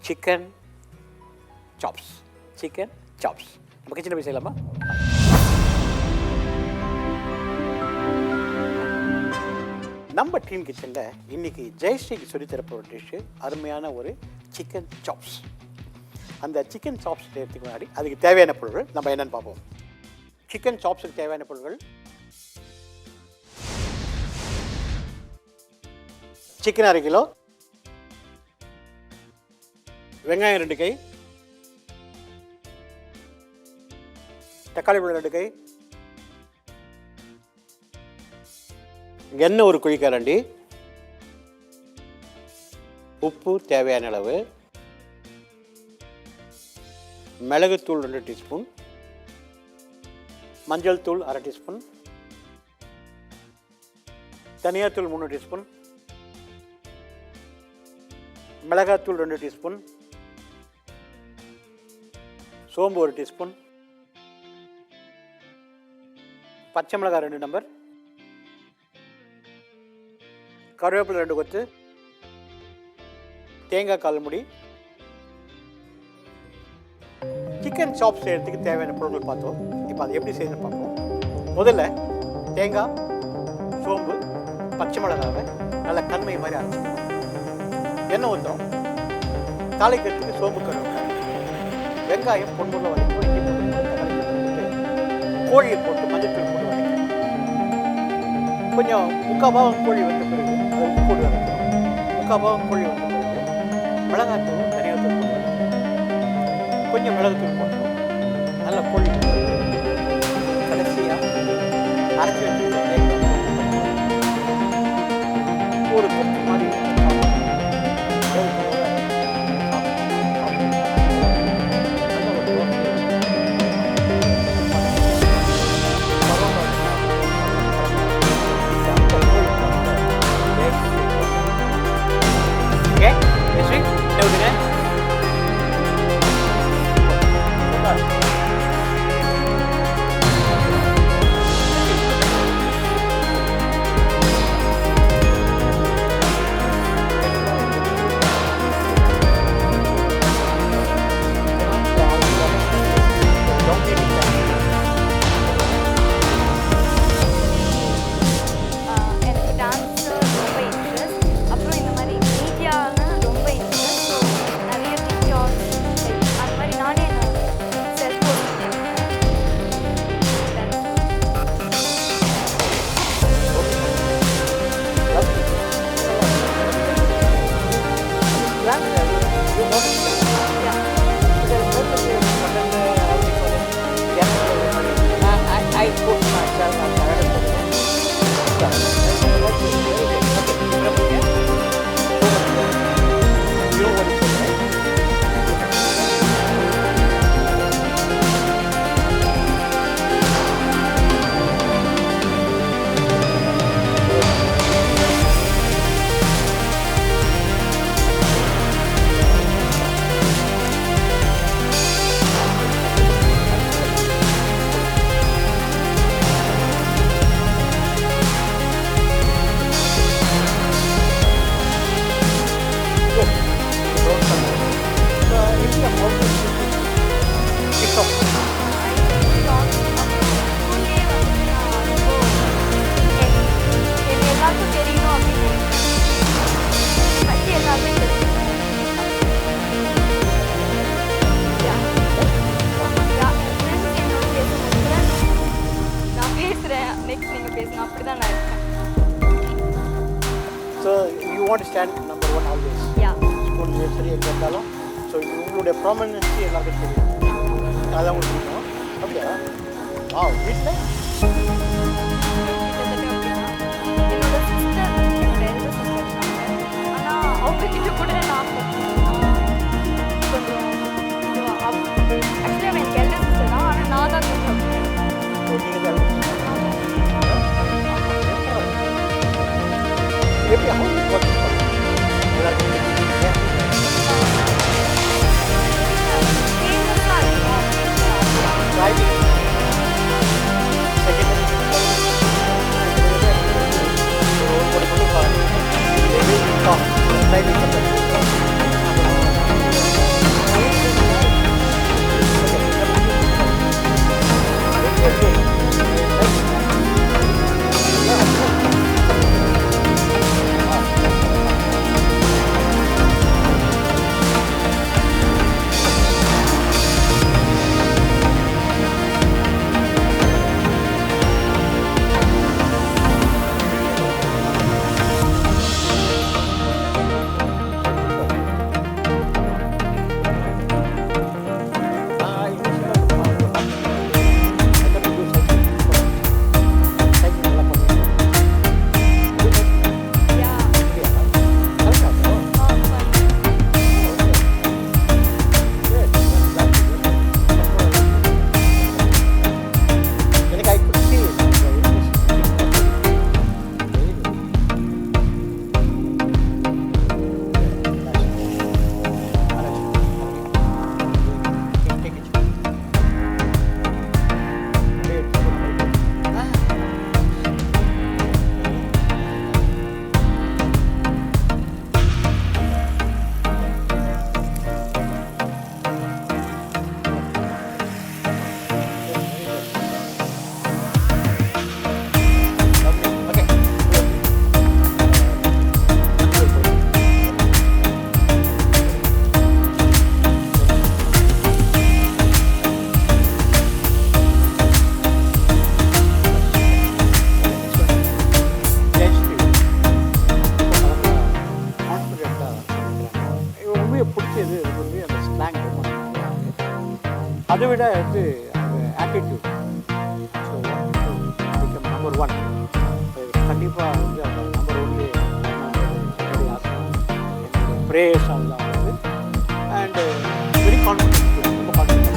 Chicken chops. Chicken chops. நம்ம கிச்சனில் போய் செய்யலாமா? நம்ம டீம் கிச்சனில் இன்றைக்கி ஜெயஸ்ரீக்கு சொல்லித்தரப்போ ஒரு டிஷ்ஷு, அருமையான ஒரு சிக்கன் சாப்ஸ். அந்த சிக்கன் சாப்ஸ் செய்யறதுக்கு முன்னாடி அதுக்கு தேவையான பொருட்கள் நம்ம என்னென்னு பார்ப்போம். சிக்கன் சாப்ஸுக்கு தேவையான பொருட்கள்: சிக்கன் 1/2 கிலோ, வெங்காயம் 2 கை, தக்காளி பழம் 2 கை, எண்ணெய் 1 குழிக்கரண்டி, உப்பு தேவையான அளவு, மிளகுத்தூள் 2 டீஸ்பூன், மஞ்சள் தூள் 1/2 டீஸ்பூன், தனியாத்தூள் 3 டீஸ்பூன், மிளகாத்தூள் 2 டீஸ்பூன், சோம்பு 1 டீஸ்பூன், பச்சை மிளகாய் 2 நம்பர், கருவேப்பிலை 2 கொத்து, தேங்காய் 1/4 மூடி. சிக்கன் சாப்ஸ் செய்யறதுக்கு தேவையான பொருட்கள் பார்த்தோம். இப்போ அதை எப்படி செய்யணும்னு பார்ப்போம். முதல்ல தேங்காய், சோம்பு, பச்சை மிளகாவை நல்லா கண்மை மாதிரி அரைச்சிக்கணும். எண்ணெய் ஊற்றணும். தாளிக்கிறதுக்கு சோம்பு கருவேப்பிலை, வெங்காயம் பொன்முள்ள வதக்கி, கோழியை போட்டு மஞ்சள் தூள் போட்டு வதக்கணும். கொஞ்சம் 3/4 பாகம் கோழி வந்த பிறகு அதை உப்பு போட்டு வதக்கணும். 3/4 பாகம் கோழி வந்த பிறகு மிளகாத்தூள், தனியாத்தூள் போட்டு வதக்கணும். கொஞ்சம் மிளகுத்தூள் போட்டணும். நல்லா கோழி கடைசியாக அரைச்சி வச்சுட்டு ஒரு கொத்து மாதிரி want to stand number 1 always. Yeah. School சரி எங்கே இருந்தாலும். ஸோ உங்களுடைய ப்ராமினன்சி எல்லாருக்கும் தெரியும். அதான் உங்களுக்கு தெரியும். ஓகே. வீட்டில் அவங்ககிட்ட கூட நான் கொஞ்சம் ஆக்சுவலி அவன் எனக்கு எல்டர் சிஸ்டர் தான். ஆனால் நான் தான் கொஞ்சம் எப்படி அவங்க ரொம்பவே பிடிச்சது ரொம்பவே அந்த ஸ்லாங் ரொம்ப நல்லா இருக்கு. அதை விட வந்து அந்த ஆட்டிடியூட் ஸோ நம்பர் 1 கண்டிப்பாக வந்து அந்த நம்பர் 1 என்னுடைய ஆசை என்னுடைய ப்ரேயர்ஸ் எல்லாம் வந்து அண்ட் வெரி கான்ஃபிடென்ட் ரொம்ப கான்ஃபிடென்ட்.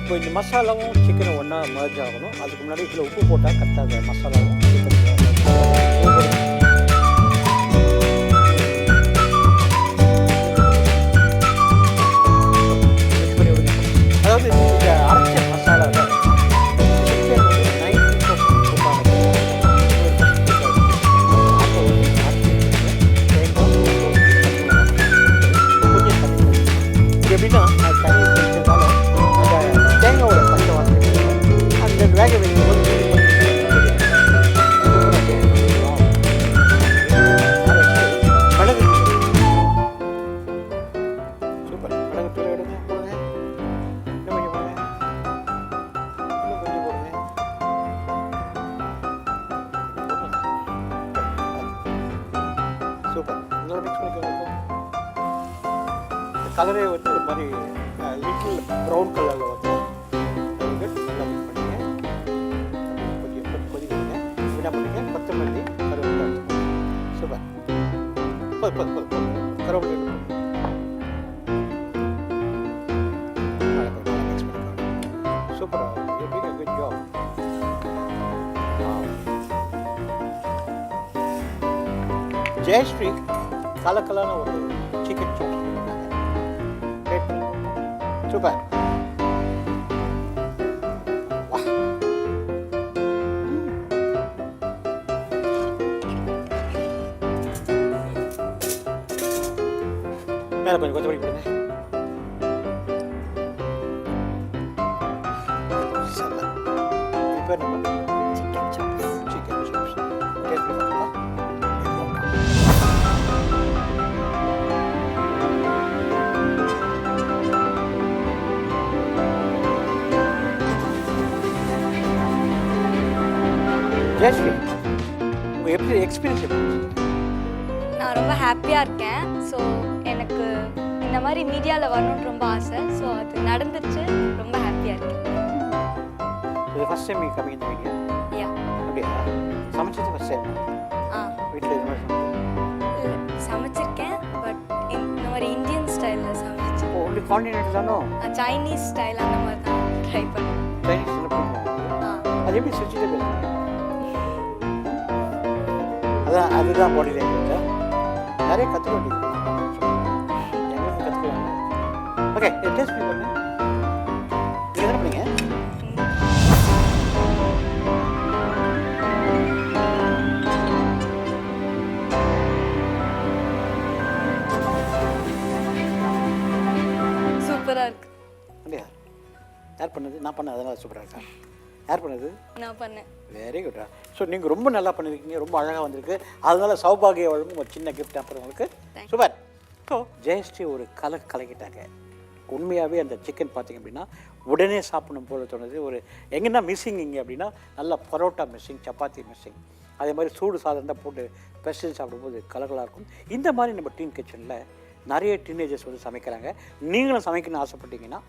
இப்போ இந்த மசாலாவும் சிக்கனும் ஒன்றா மர்ஜ் ஆகணும். அதுக்கு முன்னாடி இதில் உப்பு போட்டால் கரெக்டாக மசாலாவும் சிக்கன் அதாவது இந்த அரைச்ச மசாலாவில் சிக்கன் வந்து 90% போட்டாங்க. அப்போ வந்து கொஞ்சம் தண்ணி எப்படின்னா அது தண்ணி குடிச்சதால அந்த தேங்காயோட பச்சை வாசனை அந்த வேக வைக்கும் போது மிளகு சூப்பர். மிளகு தூள் எடுங்க, போடுங்க, இன்னும் கொஞ்சம் போடுங்க, இன்னும் கொஞ்சம் போடுங்க. சூப்பர். இன்னொரு மிக்ஸ் பண்ணிக்கோங்க. இந்த கலரே வந்து ஒரு மாதிரி லிட்டில் ப்ரௌன் கலரில் வந்து நல்லா மிக்ஸ் பண்ணிங்க. கொஞ்சம் கொதிக்கிறீங்க. என்ன பண்ணுங்க, கொத்தமல்லி கருவேப்பிலை. சூப்பர். கருவேப்பிலை மிக்ஸ் பண்ணிக்கோங்க. சூப்பராக எப்படி குட் ஜாப். ஜெயஸ்ரீ கலக்கலான ஒரு சிக்கன் சாப்ஸ் சூப்பர். மேலே கொஞ்சம் கொத்தமல்லி போடுங்க. இப்போ நம்ம சிக்கன் சாப்ஸ் டேஸ்ட் பண்ணி ஜெயஸ்ரீ உங்கள் எப்படி எக்ஸ்பீரியன்ஸ் எப்படி? நான் ரொம்ப ஹாப்பியாக இருக்கேன். ஸோ எனக்கு இந்த மாதிரி மீடியாவில் வரணும்னு ரொம்ப ஆசை. ஸோ அது நடந்துச்சு. ரொம்ப ஹாப்பியாக இருக்கேன். இது ஃபர்ஸ்ட் டைம் கம்மிங் இந்த மீடியா? யா. அப்படியா? சமைச்சது ஃபர்ஸ்ட் டைம்? வீட்டில் இது மாதிரி சமைச்சிருக்கேன். பட் இந்த மாதிரி இந்தியன் ஸ்டைலில் சமைச்சேன். ஒன்லி கான்டினென்ட் தானோ? சைனீஸ் ஸ்டைல் அந்த மாதிரி தான் ட்ரை பண்ணேன். சைனீஸ் அது எப்படி சுவிட்சிட்டு பேசுகிறேன்? அதான் அதுதான் பாடி லாங்குவேஜ். நிறைய கற்றுக்க வேண்டியது எங்களுக்கு கற்றுக்கலாம். ஓகே, டேஸ்ட் பண்ணி பாருங்க. நீங்கள் என்ன பண்ணீங்க? சூப்பராக இருக்கு. அப்படியா? யார் பண்ணது? நான் பண்ணேன். அதெல்லாம் சூப்பராக இருக்கா? யார் பண்ணது? நான் பண்ணேன். வெரி குட்டா. ஸோ நீங்கள் ரொம்ப நல்லா பண்ணியிருக்கீங்க. ரொம்ப அழகாக வந்திருக்கு. அதனால சௌபாகிய வழங்கும் ஒரு சின்ன கிஃப்ட் அப்புறம் உங்களுக்கு. சூப்பர். ஸோ ஜெயஸ்ரீ ஒரு கலக்கிட்டாங்க. உண்மையாகவே அந்த சிக்கன் பார்த்திங்க அப்படின்னா உடனே சாப்பிடணும் போல தோணுது. ஒரு எங்கன்னா மிஸ்ஸிங் இங்கே அப்படின்னா நல்லா பரோட்டா மிஸ்ஸிங், சப்பாத்தி மிஸ்ஸிங். அதே மாதிரி சூடு சாதம் தான் போட்டு பெஸ்டில் சாப்பிடும்போது கலகலாக இருக்கும். இந்த மாதிரி நம்ம டீன் கிச்சனில் நிறைய டீனேஜர்ஸ் வந்து சமைக்கிறாங்க. நீங்களும் சமைக்கணும்னு ஆசைப்பட்டீங்கன்னா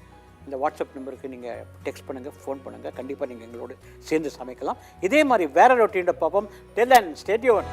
இந்த வாட்ஸ்அப் நம்பருக்கு நீங்கள் டெக்ஸ்ட் பண்ணுங்கள், ஃபோன் பண்ணுங்கள். கண்டிப்பாக நீங்கள் எங்களோடு சேர்ந்து சமைக்கலாம். இதே மாதிரி வேற ரொட்டீனை பார்ப்போம். Del and stay tune.